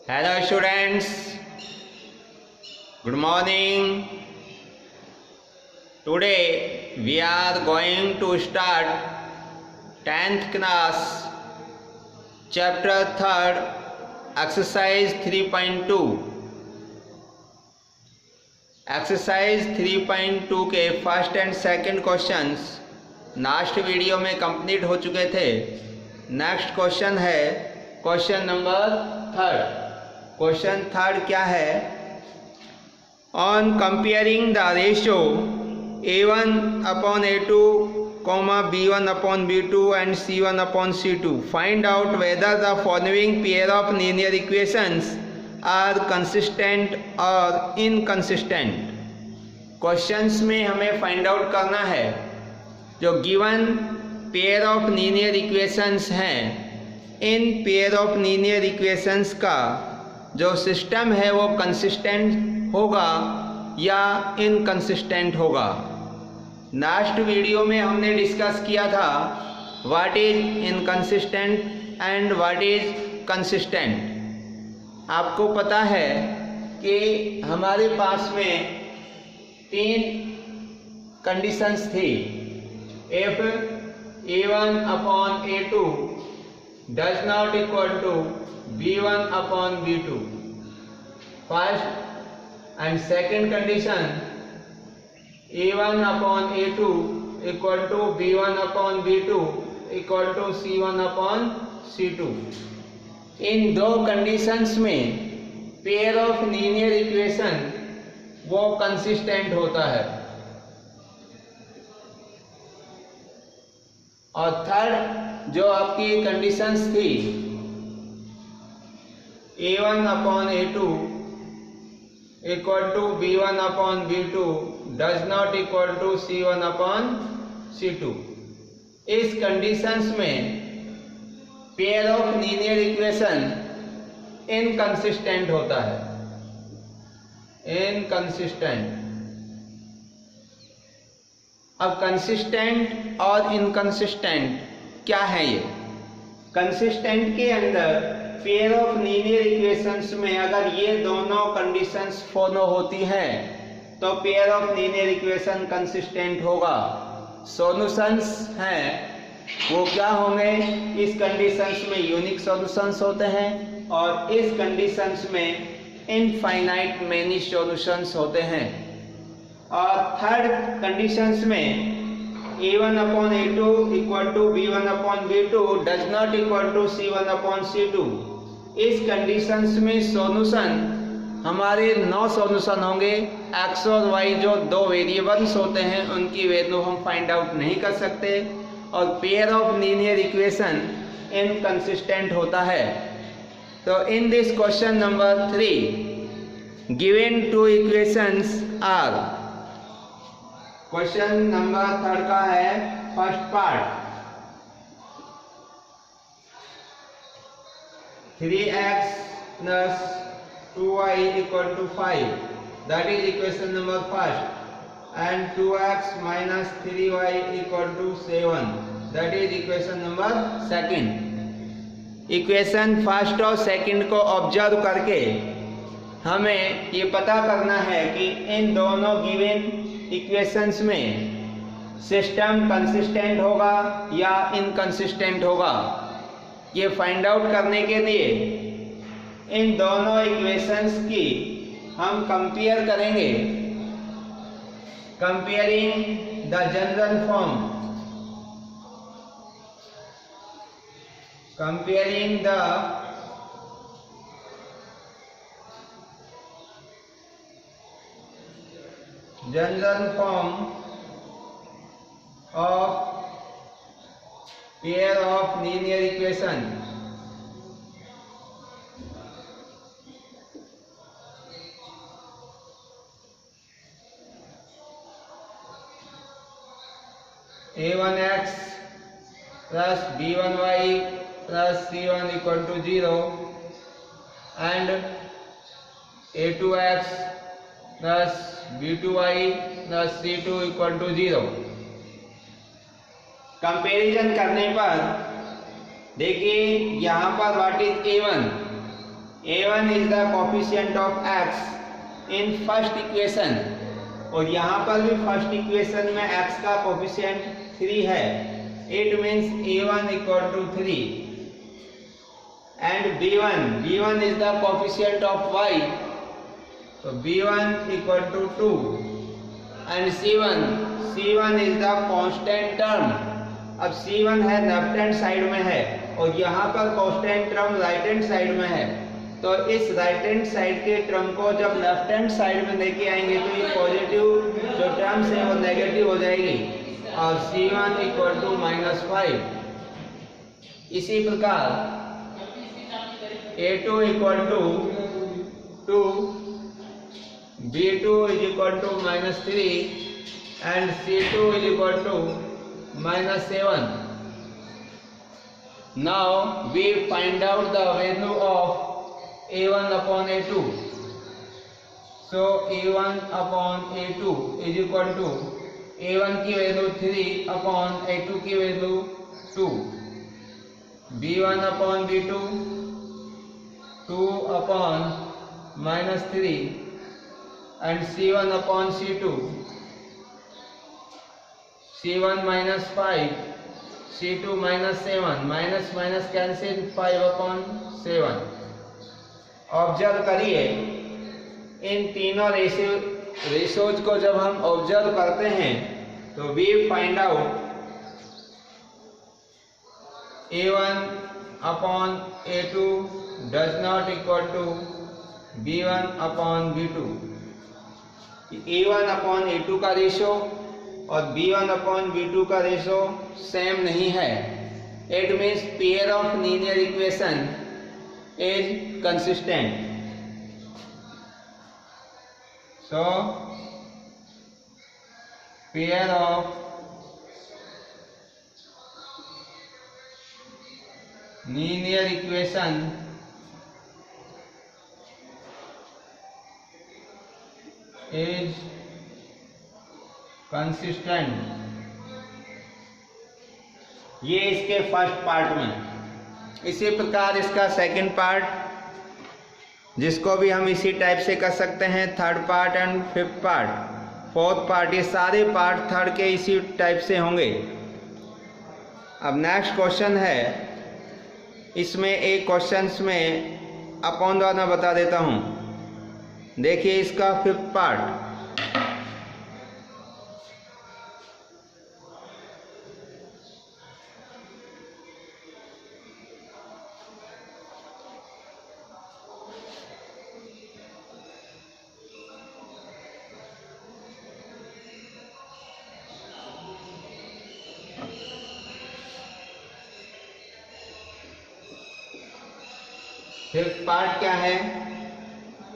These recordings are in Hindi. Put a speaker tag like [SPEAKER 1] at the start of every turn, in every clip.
[SPEAKER 1] Hello students, good morning. Today we are going to start 10th class chapter 3rd exercise 3.2. Exercise 3.2 के first and second questions last video में कंप्लीट हो चुके थे। नेक्स्ट क्वेश्चन है question number 3rd। Question 3rd क्या है? On comparing the ratio a1/a2, b1/b2 and c1/c2, find out whether the following pair of linear equations are consistent और इनकंसिस्टेंट। क्वेश्चंस में हमें फाइंड आउट करना है जो given pair of linear equations हैं, इन पेयर ऑफ लीनियर इक्वेशंस का जो सिस्टम है वो कंसिस्टेंट होगा या इनकंसिस्टेंट होगा। लास्ट वीडियो में हमने डिस्कस किया था what is inconsistent and what is consistent. आपको पता है कि हमारे पास में 3 कंडीशंस थी। If a1/a2 does not equal to b1/b2, first and second condition a1/a2 equal to b1/b2 equal to c1/c2। इन दो कंडीशंस में पेयर ऑफ लीनियर इक्वेशन वो कंसिस्टेंट होता है। और थर्ड जो आपकी कंडीशंस थी a1/a2 equal to b1/b2 does not equal to c1/c2, इस कंडीशंस में pair of linear equation inconsistent होता है, इनकंसिस्टेंट। अब कंसिस्टेंट और इनकंसिस्टेंट क्या है? ये कंसिस्टेंट के अंदर पेयर ऑफ लीनियर इक्वेशंस में अगर ये दोनों कंडीशंस फॉलो होती हैं तो pair of linear equation consistent होगा। सॉल्यूशंस हैं वो क्या होंगे? इस कंडीशंस में यूनिक सॉल्यूशंस होते हैं और इस कंडीशंस में इनफाइनाइट मेनी सॉल्यूशंस होते हैं। और थर्ड कंडीशंस में a1/a2 equal to b1/b2 does not equal to c1/c2, इस कंडीशंस में सॉल्यूशन हमारे 9 सॉल्यूशन होंगे। x और y जो 2 वेरिएबल्स होते हैं उनकी वैल्यू हम फाइंड आउट नहीं कर सकते और pair of linear equation inconsistent होता है। तो in this question number 3 given 2 equations are, question number 3rd का है first part 3x plus 2y equal to 5, that is equation number 1st, and 2x minus 3y equal to 7, that is equation number 2nd। Equation first और सेकंड को ऑब्जर्व करके हमें ये पता करना है कि इन दोनों गिवन इक्वेशंस में सिस्टम कंसिस्टेंट होगा या इनकंसिस्टेंट होगा। ये फाइंड आउट करने के लिए इन दोनों इक्वेशंस की हम कंपेयर करेंगे। Comparing the general form, comparing the general form of pair of linear equation a1x plus b1y plus c1 equal to 0 and a2x plus b2y plus c2 equal to 0। Comparison करने पर देखिए यहाँ पर what is a1, A1 is the coefficient of x in first equation, और यहाँ पर भी फर्स्ट इक्वेशन में x का कोफिशिएंट 3 है। It means A1 equal to 3 and B1 is the coefficient of y, तो B1 equal to 2 and C1 is the constant term. अब C1 है लेफ्ट हैंड साइड में है और यहाँ पर constant term right hand side में है, तो इस राइट हैंड साइड के टर्म को जब लेफ्ट हैंड साइड में लेके आएंगे तो ये पॉजिटिव जो टर्म्स है वो नेगेटिव हो जाएगी और C1 इक्वल टू -5। इसी प्रकार A2 equal to 2, B2 is equal to -3 and C2 is equal to -7। Now we find out the value of A1 upon A2. So A1 upon A2 is equal to A1 की वैल्यू 3 upon A2 की value 2, B1 upon B2 2 upon -3 and C1 upon C2 C1 -5 C2 -7, minus minus cancel 5 upon 7। Observe करिए इन तीनों रेशोज को जब हम ऑब्जर्व करते हैं तो we find out A1 upon A2 does not equal to B1 upon B2। A1 upon A2 का रेशो और B1 upon B2 का रेशो सेम नहीं है। It means pair of linear equation is consistent. So pair of linear equation is consistent। ये इसके फर्स्ट पार्ट में। इसी प्रकार इसका सेकंड पार्ट जिसको भी हम इसी टाइप से कर सकते हैं, third part and fifth part, fourth part, ये सारे पार्ट थर्ड के इसी टाइप से होंगे। अब नेक्स्ट क्वेश्चन है, इसमें एक क्वेश्चंस में अपॉन द्वारा बता देता हूँ। देखिए इसका फिफ्थ पार्ट, फिफ्थ पार्ट क्या है,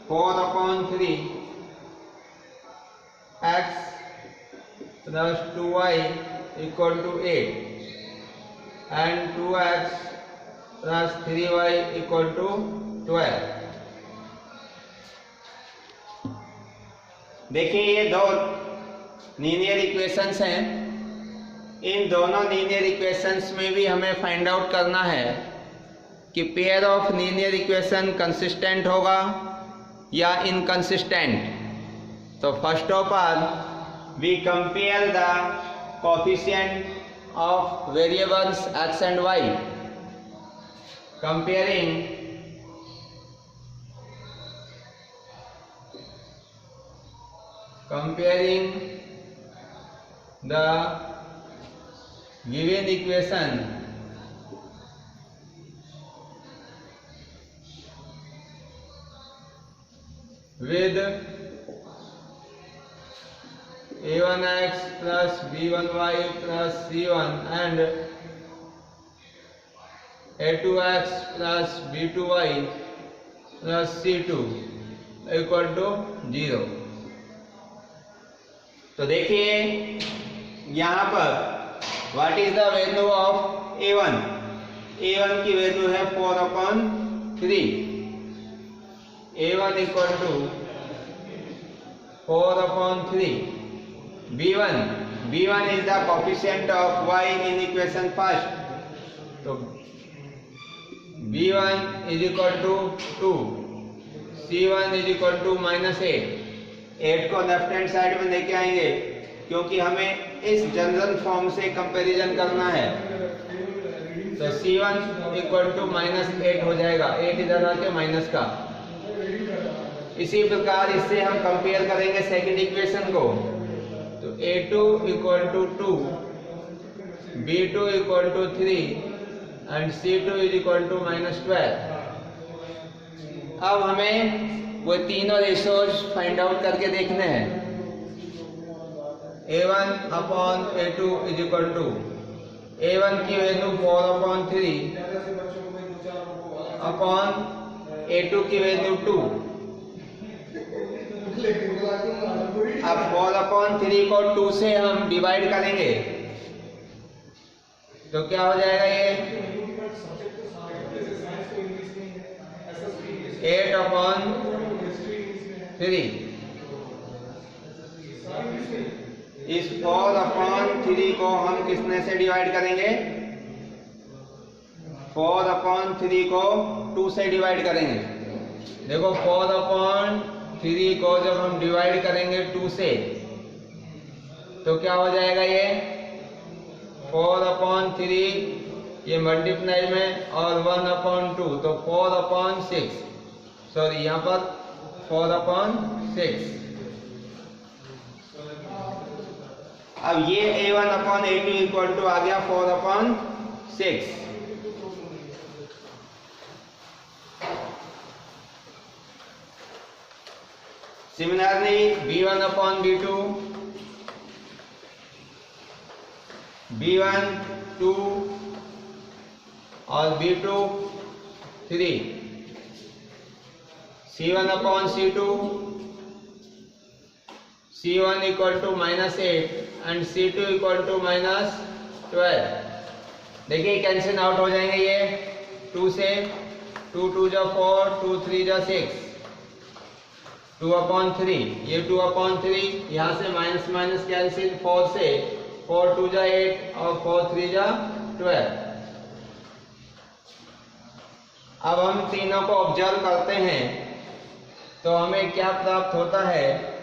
[SPEAKER 1] 4/3 x plus 2y equal to 8 and 2x plus 3y equal to 12। देखिए ये दो लीनियर इक्वेशंस हैं। इन दोनों लीनियर इक्वेशंस में भी हमें फाइंड आउट करना है कि pair of linear equation consistent होगा या इनकंसिस्टेंट। तो first of all we compare the coefficient of variables x and y, comparing the given equation with a1x plus b1y plus c1 and a2x plus b2y plus c2 equal to 0। तो देखिए यहाँ पर what is the value of a1। a1 की वैल्यू है 4/3। A1 equal to 4/3। B1 is the coefficient of y in equation first, तो B1 is equal to 2, C1 is equal to -8। 8 को लेफ्ट हैंड साइड में लेके आएंगे क्योंकि हमें इस जनरल फॉर्म से कंपैरिजन करना है। तो C1 इक्वल टू -8 हो जाएगा, 8 इधर आके माइनस का। इसी प्रकार इससे हम कंपेयर करेंगे सेकंड इक्वेशन को। तो A2 equal to 2, B2 equal to 3 and C2 is equal to -12। अब हमें वो तीनों रेशोज फाइंड आउट करके देखने हैं। A1 upon A2 is equal to A1 की वैल्यू 4/3 अपॉन A2 की वैल्यू 2। अब 4/3 को 2 से हम डिवाइड करेंगे तो क्या हो जाएगा ये 8/3। इस 4/3 को हम किसने से डिवाइड करेंगे? 4/3 को 2 से डिवाइड करेंगे। देखो 4/3 को जब हम डिवाइड करेंगे 2 से तो क्या हो जाएगा ये 4/3 ये मल्टीप्लाई में और 1/2 तो 4/6, सॉरी यहाँ पर 4/6। अब ये A1/A2 इक्वल टू आ गया 4/6। सिमिलरली B1/B2, B1 2 और B2 3, C1/C2, C1 equal to -8 and C2 equal to -12। देखिए कैंसिल आउट हो जाएंगे ये 2 से, 2 2 जा 4, 2 3 जा 6, 2/3 ये 2/3 यहाँ से माइनस माइनस कैंसिल, 4 से 4 2 जा 8 और 4 3 जा 12। अब हम तीनों को ऑब्जर्व करते हैं तो हमें क्या प्राप्त होता है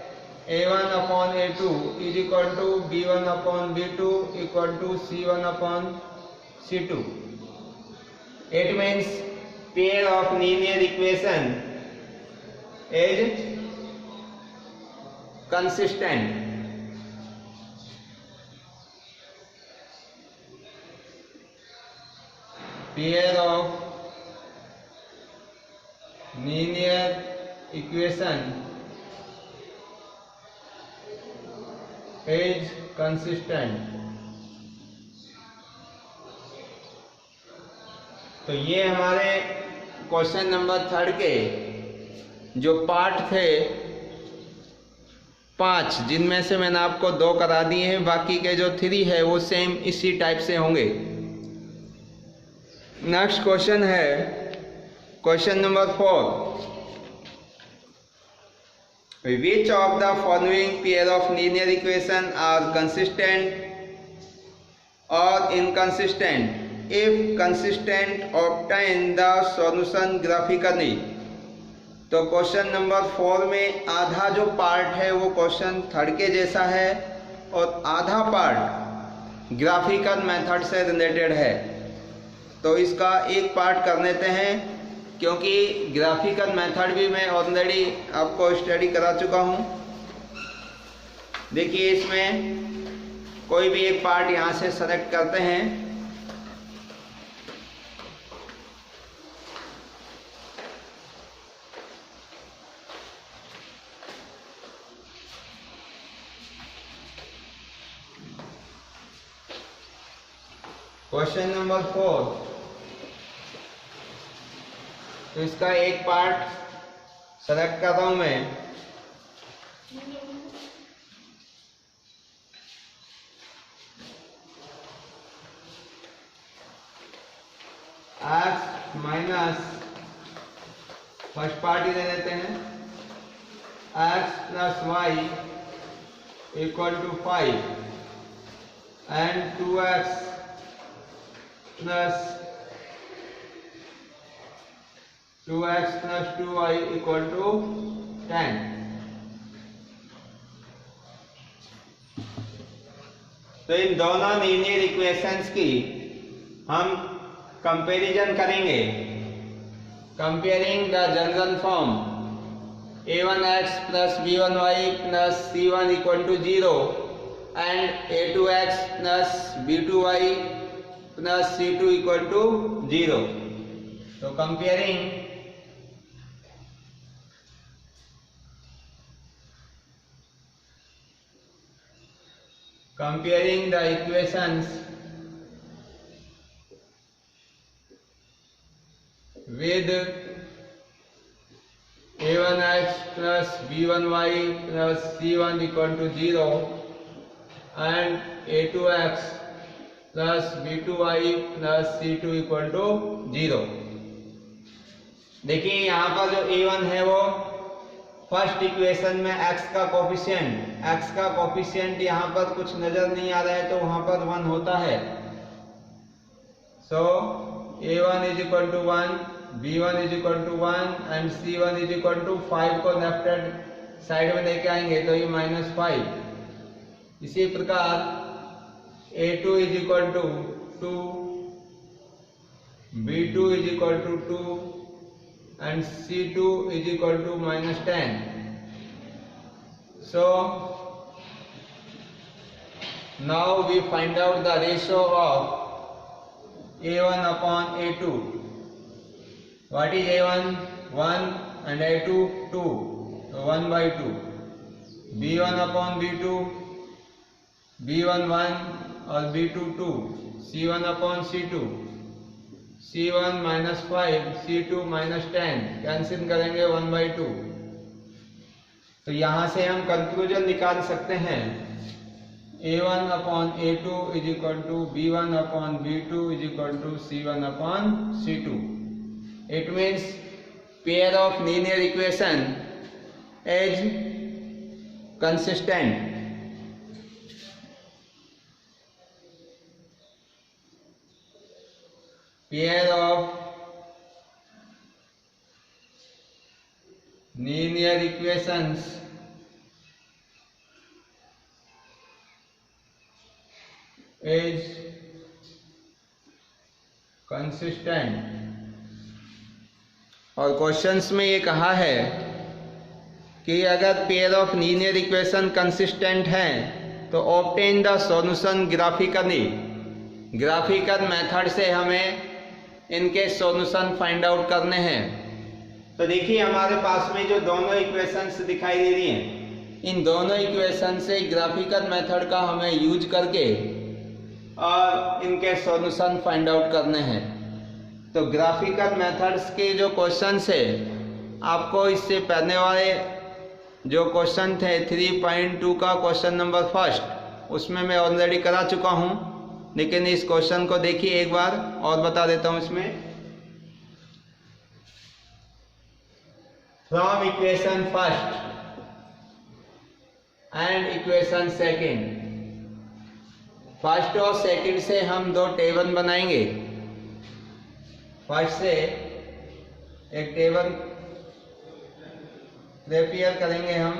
[SPEAKER 1] A1/A2 is equal to B1/B2 equal to C1/C2। It means pair of linear equation is consistent। Pair of linear equation is consistent। तो ये हमारे क्वेश्चन नंबर 3 के जो पार्ट थे 5, जिनमें से मैंने आपको 2 करा दिए हैं, बाकी के जो 3 है वो सेम इसी टाइप से होंगे। नेक्स्ट क्वेश्चन है question number 4। Which of the following pair of linear equation are consistent और inconsistent? If consistent obtain the solution graphically. तो क्वेश्चन नंबर 4 में आधा जो पार्ट है वो क्वेश्चन 3 के जैसा है और आधा पार्ट ग्राफिकल मेथड से रिलेटेड है। तो इसका एक पार्ट कर लेते हैं क्योंकि ग्राफिकल मेथड भी मैं ऑलरेडी आपको स्टडी करा चुका हूँ। देखिए इसमें कोई भी एक पार्ट यहाँ से सेलेक्ट करते हैं। क्वेश्चन नंबर 4, तो इसका एक पार्ट सेलेक्ट करता हूं मैं। x माइनस फर्स्ट पार्ट ही ले लेते हैं, x plus y equal to 5 and 2x plus 2x plus 2y equal to 10। तो इन दोनों लीनियर इक्वेशंस की हम कंपैरिजन करेंगे। Comparing the general form a1x plus b1y plus c1 equal to 0 and a2x plus b2y plus c2 equal to 0। तो comparing the equations with a1x plus b1y plus c1 equal to 0 and a2x plus b2y plus c2 equal to 0। देखिए यहाँ पर जो a1 है वो फर्स्ट इक्वेशन में x का कोफिशिएंट यहाँ पर कुछ नजर नहीं आ रहा है तो वहां पर 1 होता है। So a1 is equal to 1, b1 is equal to 1 and c1 is equal to 5 को लेफ्ट हैंड साइड में लेके आएंगे तो ये -5। इसी प्रकार a2 is equal to 2, b2 is equal to 2 and c2 is equal to -10। So now we find out the ratio of a1 upon a2। What is a1? 1 and a2 2, so 1/2। b1 upon b2, b1 1 और b2 2, c1 upon c2, c1 -5, c2 -10 cancel करेंगे 1/2। तो यहां से हम कंक्लूजन निकाल सकते हैं a1 upon a2 is equal to b1 upon b2 is equal to c1 upon c2। It means pair of linear equation is consistent। Pair of linear equations is consistent। और क्वेश्चंस में ये कहा है कि अगर pair of linear equation consistent है तो obtain the solution graphical method से हमें इनके सॉल्यूशन फाइंड आउट करने हैं। तो देखिए हमारे पास में जो दोनों इक्वेशंस दिखाई दे रही हैं, इन दोनों इक्वेशन से ग्राफिकल मेथड का हमें यूज करके और इनके सॉल्यूशन फाइंड आउट करने हैं। तो ग्राफिकल मेथड्स के जो क्वेश्चंस है आपको इससे पहले वाले जो क्वेश्चन थे 3.2 का क्वेश्चन नंबर फर्स्ट उसमें मैं ऑलरेडी करा चुका हूं, लेकिन इस क्वेश्चन को देखिए एक बार और बता देता हूं। इसमें from equation first and equation second, first और सेकंड से हम दो टेबल बनाएंगे। फर्स्ट से एक टेबल प्रिपेयर करेंगे हम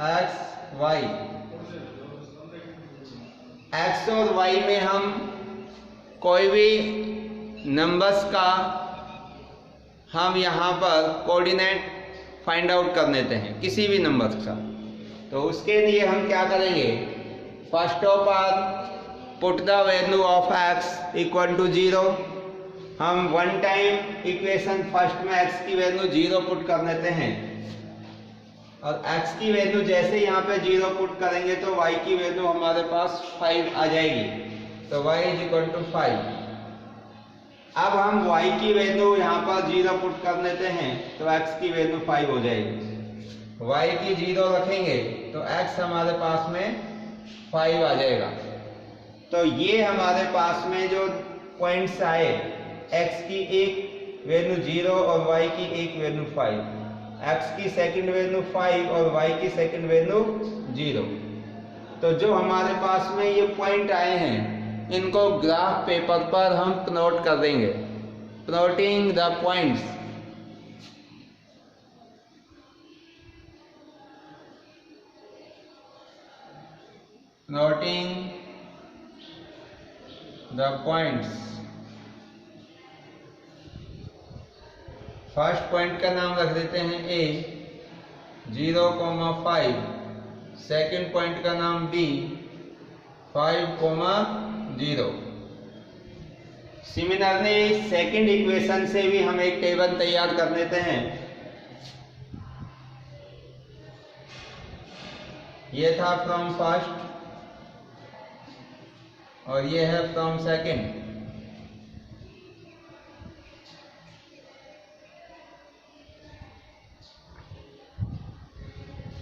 [SPEAKER 1] x y, x और y में हम कोई भी नंबर्स का हम यहाँ पर कोऑर्डिनेट फाइंड आउट कर लेते हैं, किसी भी नंबर का। तो उसके लिए हम क्या करेंगे, first of all put the value of x equal to 0। हम वन टाइम इक्वेशन फर्स्ट में x की वैल्यू 0 पुट कर लेते हैं और x की वैल्यू जैसे यहाँ पे 0 पुट करेंगे तो y की वैल्यू हमारे पास 5 आ जाएगी। तो y इज इक्वल टू 5। अब हम y की वैल्यू यहाँ पर 0 पुट कर लेते हैं तो x की वैल्यू 5 हो जाएगी। y की 0 रखेंगे तो x हमारे पास में 5 आ जाएगा। तो ये हमारे पास में जो पॉइंट्स आए, x की एक वैल्यू 0 और y की एक वैल्यू 5, x की सेकंड वैल्यू 5 और y की सेकंड वैल्यू 0। तो जो हमारे पास में ये पॉइंट आए हैं इनको ग्राफ पेपर पर हम प्लॉट कर देंगे। Plotting the points, plotting the points. First point का नाम रख देते हैं A 0,5, सेकेंड पॉइंट का नाम B 5,0। सिमिलरली सेकेंड इक्वेशन से भी हम एक टेबल तैयार कर लेते हैं। ये था फ्रॉम फर्स्ट और ये है फ्रॉम सेकेंड।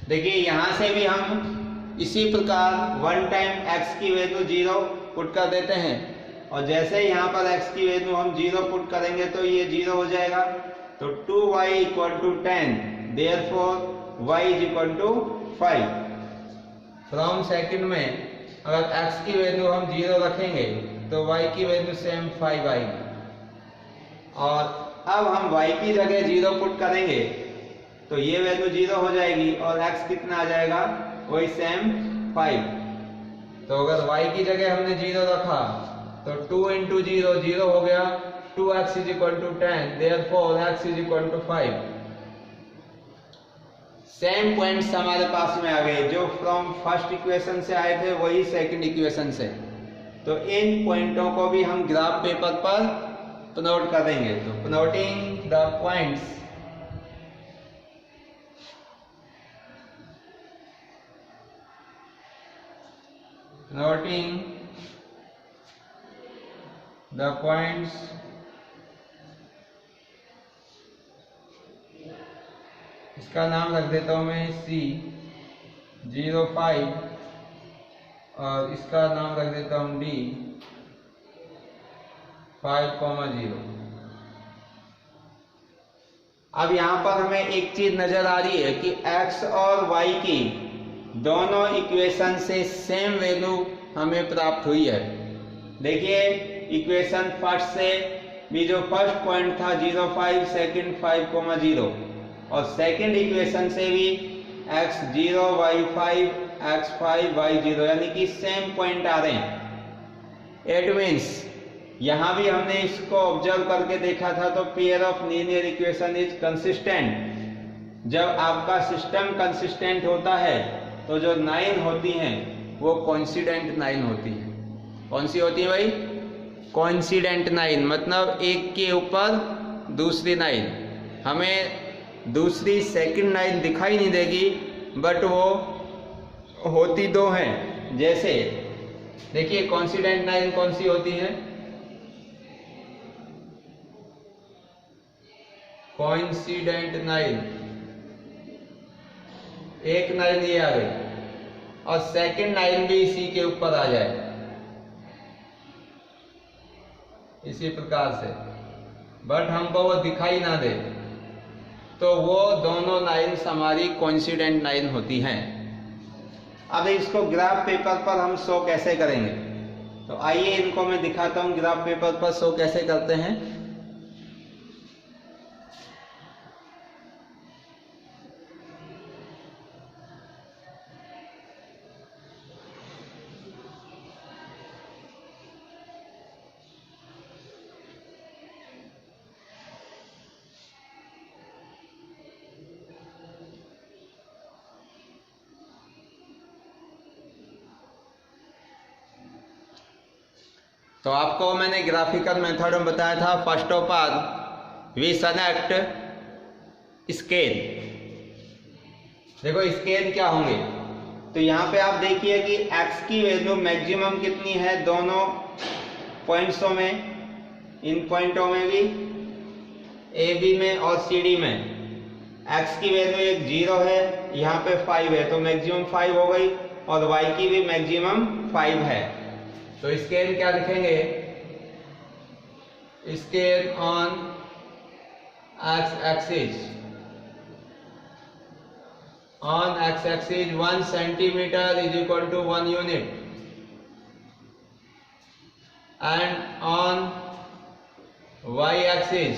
[SPEAKER 1] देखिए यहां से भी हम इसी प्रकार वन टाइम x की वैल्यू 0 पुट कर देते हैं और जैसे यहाँ पर x की वैल्यू हम 0 पुट करेंगे तो ये 0 हो जाएगा। तो 2y = 10, therefore y = 5। From second में अगर x की वैल्यू हम 0 रखेंगे तो y की वैल्यू सेम 5 आएगी और अब हम y की जगह 0 पुट करेंगे तो ये वैल्यू 0 हो जाएगी और x कितना आ जाएगा, वही सेम 5। तो अगर y की जगह हमने 0 रखा तो 2 × 0 0 हो गया, 2x = 10, therefore x = 5। Same points हमारे पास में आ गए जो फ्रॉम फर्स्ट इक्वेशन से आए थे वही सेकंड इक्वेशन से। तो इन पॉइंटों को भी हम ग्राफ पेपर पर प्लॉट करेंगे। तो plotting the points, plotting the points इसका नाम रख देता हूं मैं C 0,5 और इसका नाम रख देता हूं D 5,0। अब यहां पर हमें एक चीज नजर आ रही है कि x और y की दोनों इक्वेशन से सेम वैल्यू हमें प्राप्त हुई है। देखिए इक्वेशन फर्स्ट से भी जो फर्स्ट पॉइंट था 0,5, सेकंड 5,0 और सेकंड इक्वेशन से भी x 0, y 5, x 5, y 0 यानी कि सेम पॉइंट आ रहे हैं। इट मीन्स यहां भी हमने इसको ऑब्जर्व करके देखा था तो pair of linear equation is consistent. जब आपका सिस्टम कंसिस्टेंट होता है तो जो लाइन होती हैं वो कोइंसिडेंट लाइन होती है। कौन सी होती है भाई? कोइंसिडेंट लाइन, मतलब एक के ऊपर दूसरी लाइन। हमें दूसरी सेकंड लाइन दिखाई नहीं देगी बट वो होती दो हैं। जैसे देखिए कोइंसिडेंट लाइन कौन सी होती है? कोइंसिडेंट लाइन, एक लाइन ये आ गई और सेकंड लाइन भी इसी के ऊपर आ जाए इसी प्रकार से, बट हमको वो दिखाई ना दे तो वो दोनों लाइन्स हमारी कोइंसिडेंट लाइन होती हैं। अब इसको ग्राफ पेपर पर हम शो कैसे करेंगे? तो आइए इनको मैं दिखाता हूं ग्राफ पेपर पर शो कैसे करते हैं। तो आपको मैंने ग्राफिकल मेथड में बताया था। First of all we select scale. देखो स्केल क्या होंगे, तो यहाँ पे आप देखिए कि x की वैल्यू मैक्सिमम कितनी है दोनों पॉइंट्सों में, इन पॉइंटों में भी ए बी में और सी डी में। x की वैल्यू एक 0 है, यहाँ पे 5 है तो मैक्सिमम 5 हो गई और y की भी मैक्सिमम 5 है। तो स्केल क्या लिखेंगे? Scale on x axis, on x axis 1 centimeter is equal to 1 unit and on y axis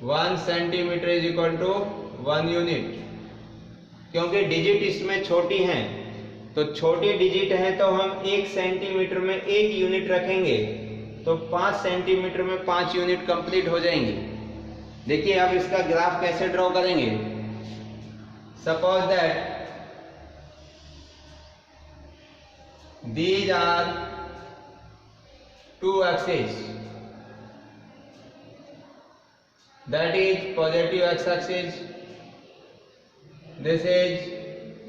[SPEAKER 1] 1 centimetre is equal to 1 unit. क्योंकि डिजिट इसमें छोटी हैं, तो छोटी डिजिट है तो हम 1 सेंटीमीटर में 1 यूनिट रखेंगे, तो 5 सेंटीमीटर में 5 यूनिट कंप्लीट हो जाएंगे। देखिए अब इसका ग्राफ कैसे ड्रॉ करेंगे। Suppose that these are 2 axes, that is positive x axis, this is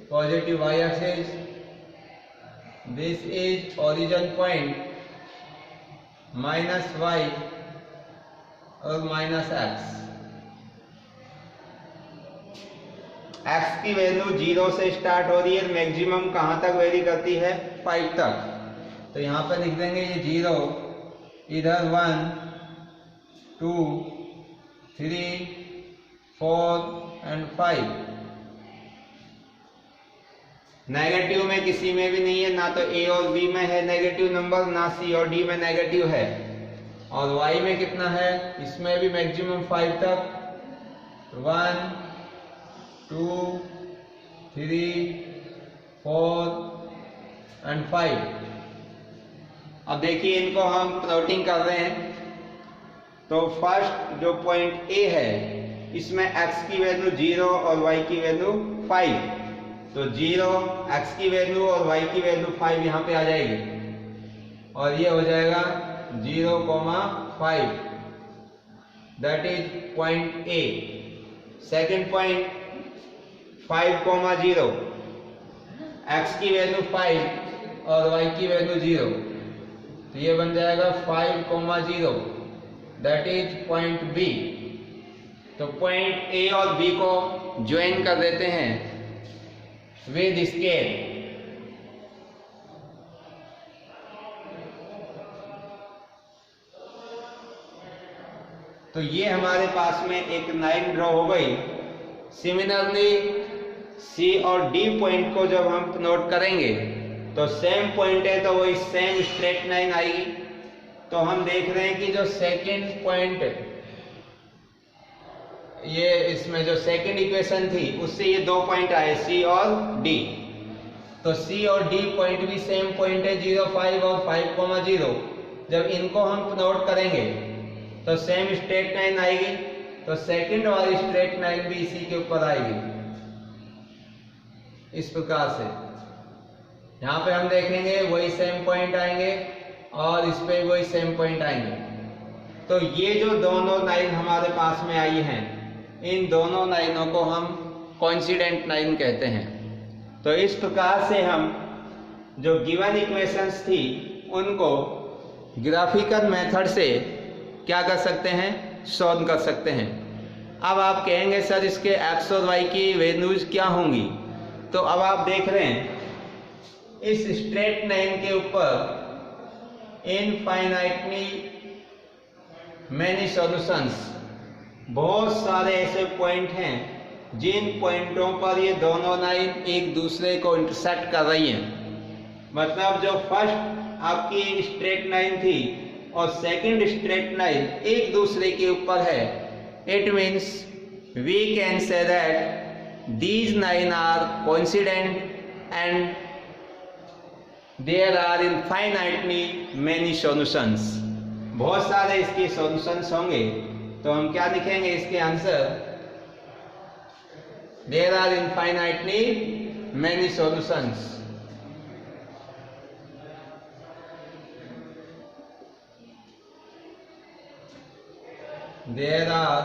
[SPEAKER 1] positive y axis, this is origin point minus y और माइनस x। x की वैल्यू 0 से स्टार्ट हो रही है, मैक्सिमम कहां तक वेरी करती है 5 तक। तो यहां पर लिख देंगे ये 0, इधर 1 2 3 4 एंड 5। नेगेटिव में किसी में भी नहीं है, ना तो a और b में है नेगेटिव नंबर, ना c और d में नेगेटिव है। और y में कितना है, इसमें भी मैक्सिमम 5 तक, 1 2 3 4 एंड 5। अब देखिए इनको हम प्लॉटिंग कर रहे हैं। तो फर्स्ट जो पॉइंट A है, इसमें x की वैल्यू 0 और y की वैल्यू 5। तो 0 x की वैल्यू और y की वैल्यू 5 यहाँ पे आ जाएगी, और ये हो जाएगा 0,5, that is point A। Second point 5,0, x की वैल्यू 5 और y की वैल्यू 0, तो ये बन जाएगा 5,0, दैट इज पॉइंट B। तो पॉइंट A और B को ज्वाइन कर देते हैं विद स्केल। तो ये हमारे पास में एक लाइन ड्रॉ हो गई। सिमिलरली C और D पॉइंट को जब हम नोट करेंगे तो सेम पॉइंट है तो वही सेम स्ट्रेट लाइन आएगी। तो हम देख रहे हैं कि जो सेकंड पॉइंट, ये इसमें जो सेकंड इक्वेशन थी उससे ये 2 पॉइंट आए C और D। तो C और D पॉइंट भी सेम पॉइंट है 0 5 और 5,0। जब इनको हम नोट करेंगे तो सेम स्ट्रेट लाइन आएगी, तो सेकंड वाली स्ट्रेट लाइन भी इसी के ऊपर आएगी। इस प्रकार से यहाँ पे हम देखेंगे वही सेम पॉइंट आएंगे और इस पे वही सेम पॉइंट आएंगे। तो ये जो दोनों लाइन हमारे पास में आई हैं, इन दोनों लाइनों को हम कोइंसिडेंट लाइन कहते हैं। तो इस प्रकार से हम जो गिवन इक्वेशंस थी उनको ग्राफिकल मेथड से क्या कर सकते हैं, सॉल्व कर सकते हैं। अब आप कहेंगे सर इसके x और y की वैल्यूज क्या होंगी। तो अब आप देख रहे हैं इस स्ट्रेट लाइन के ऊपर इनफाइनाइटली मैनी सॉल्यूशंस, बहुत सारे ऐसे पॉइंट हैं जिन पॉइंटों पर ये दोनों लाइन एक दूसरे को इंटरसेक्ट कर रही हैं। मतलब जो फर्स्ट आपकी स्ट्रेट लाइन थी और सेकंड स्ट्रेट लाइन एक दूसरे के ऊपर है, it means we can say that these lines are coincident and there are infinitely many solutions। बहुत सारे इसके सॉल्यूशंस होंगे, तो हम क्या लिखेंगे इसके answer, there are infinitely many solutions। there are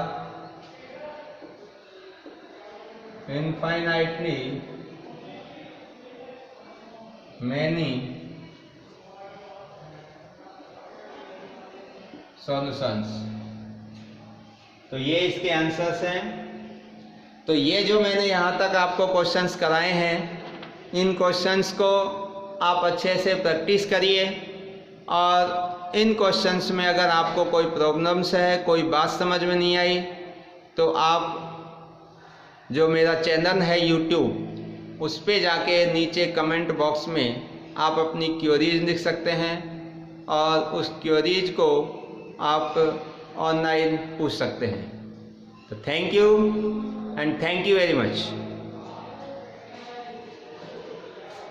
[SPEAKER 1] infinitely many solutions। तो ये इसके आंसर्स हैं। तो ये जो मैंने यहाँ तक आपको क्वेश्चंस कराए हैं, इन क्वेश्चंस को आप अच्छे से प्रैक्टिस करिए, और इन क्वेश्चंस में अगर आपको कोई प्रॉब्लम्स है, कोई बात समझ में नहीं आई, तो आप जो मेरा चैनल है YouTube, उस पे जाके नीचे कमेंट बॉक्स में आप अपनी क्वेरीज लिख सकते हैं, और उस क्वेरीज को आप ऑनलाइन पूछ सकते हैं। तो thank you and thank you very much.